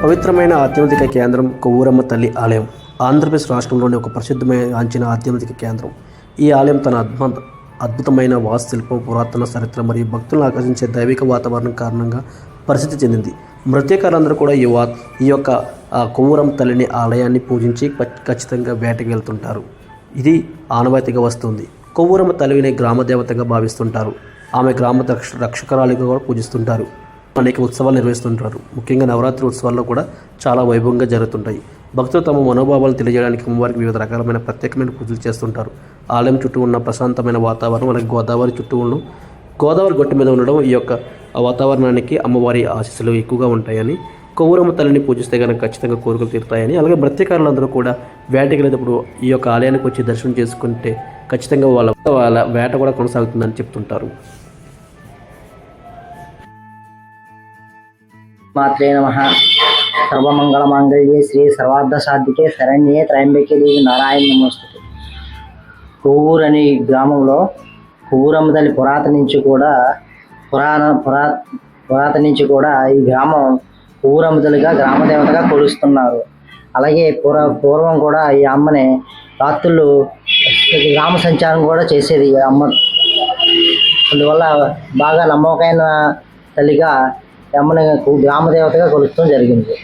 పవిత్రమైన ఆధ్యాత్మిక కేంద్రం కొవ్వూరమ్మ తల్లి ఆలయం ఆంధ్రప్రదేశ్ రాష్ట్రంలోని ఒక ప్రసిద్ధమైన ఆధ్యాత్మిక కేంద్రం. ఈ ఆలయం తన అద్భుతమైన వాస్తుశిల్పం, పురాతన చరిత్ర మరియు భక్తులను ఆకర్షించే దైవిక వాతావరణం కారణంగా ప్రసిద్ధి చెందింది. మృత్యకారులందరూ కూడా ఈ యొక్క కొవ్వూరమ్మ తల్లిని ఆలయాన్ని పూజించి ఖచ్చితంగా వేటకి వెళ్తుంటారు. ఇది ఆనవాయితీగా వస్తుంది. కొవ్వూరమ్మ తల్లిని గ్రామదేవతగా భావిస్తుంటారు. ఆమె గ్రామ రక్షకురాలిగా కూడా పూజిస్తుంటారు. అనేక ఉత్సవాలు నిర్వహిస్తుంటారు. ముఖ్యంగా నవరాత్రి ఉత్సవాల్లో కూడా చాలా వైభవంగా జరుగుతుంటాయి. భక్తులు తమ మనోభావాలు తెలియజేయడానికి అమ్మవారికి వివిధ రకాలమైన ప్రత్యేకమైన పూజలు చేస్తుంటారు. ఆలయం చుట్టూ ఉన్న ప్రశాంతమైన వాతావరణం, అలాగే గోదావరి చుట్టూ ఉన్న గోదావరి గట్టు మీద ఉండడం ఈ యొక్క వాతావరణానికి అమ్మవారి ఆశీస్సులు ఎక్కువగా ఉంటాయని, కొవ్వూరమ్మ తల్లిని పూజిస్తే కనుక ఖచ్చితంగా కోరికలు తీరుతాయని, అలాగే మత్స్యకారులందరూ కూడా వేటకి వెళ్ళేటప్పుడు ఈ యొక్క ఆలయానికి వచ్చి దర్శనం చేసుకుంటే ఖచ్చితంగా వాళ్ళ వేట కూడా కొనసాగుతుందని చెప్తుంటారు. మాత్రే నమః. సర్వమంగళ మాంగళ్యే శ్రీ సర్వార్థ సాధికే శరణ్యే త్రయంబకే దేవి నారాయణ నమోస్తుతే. కొవ్వూరు అనే గ్రామంలో కొవ్వూరమ్మ తల్లి పురాతన నుంచి కూడా ఈ గ్రామం కొవ్వూరమ్మ తల్లిగా గ్రామదేవతగా కొలుస్తున్నారు. అలాగే పూర్వం కూడా ఈ అమ్మని రాత్రులు గ్రామ సంచారం కూడా చేసేది ఈ అమ్మ. అందువల్ల బాగా నమ్మకమైన తల్లిగా అమ్మని గ్రామదేవతగా కొలుస్తూ జరిగింది.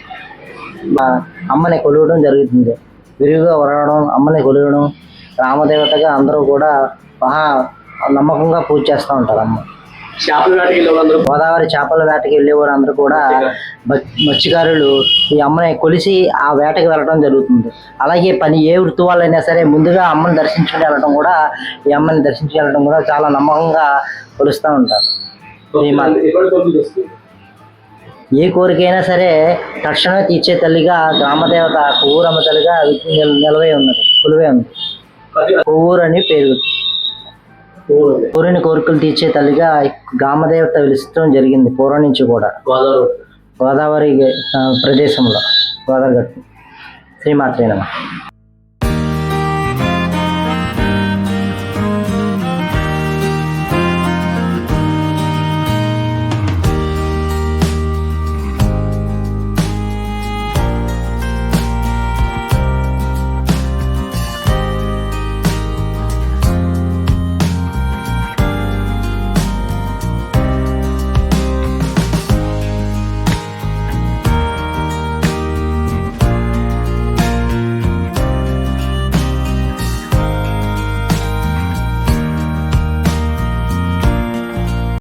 అమ్మని కొలవడం జరుగుతుంది. విరివిగా వరవడం, అమ్మని కొలవడం, గ్రామదేవతగా అందరూ కూడా మహా నమ్మకంగా పూజ చేస్తూ ఉంటారు. అమ్మ గోదావరి చేపల వేటకి వెళ్ళేవారు అందరూ కూడా మత్స్యకారులు ఈ అమ్మని కొలిసి ఆ వేటకి వెళ్ళడం జరుగుతుంది. అలాగే ఏ ఋతువాళ్ళైనా సరే ముందుగా అమ్మని దర్శించుకుని వెళ్ళడం కూడా, ఈ అమ్మని దర్శించుకు వెళ్ళడం కూడా చాలా నమ్మకంగా కొలుస్తూ ఉంటారు. ఏ కోరికైనా సరే తక్షణమే తీర్చే తల్లిగా గ్రామదేవత కొవ్వూరమ్మ తల్లిగా కొలువై ఉంది. కొవ్వూరు అని పేరు. కోరిన కోరికలు తీర్చే తల్లిగా గ్రామదేవత వెలుస్తూ జరిగింది పూర్వం నుంచి కూడా. గోదావరి ప్రదేశంలో గోదావరి గట్టు. శ్రీమాత్రే నమః.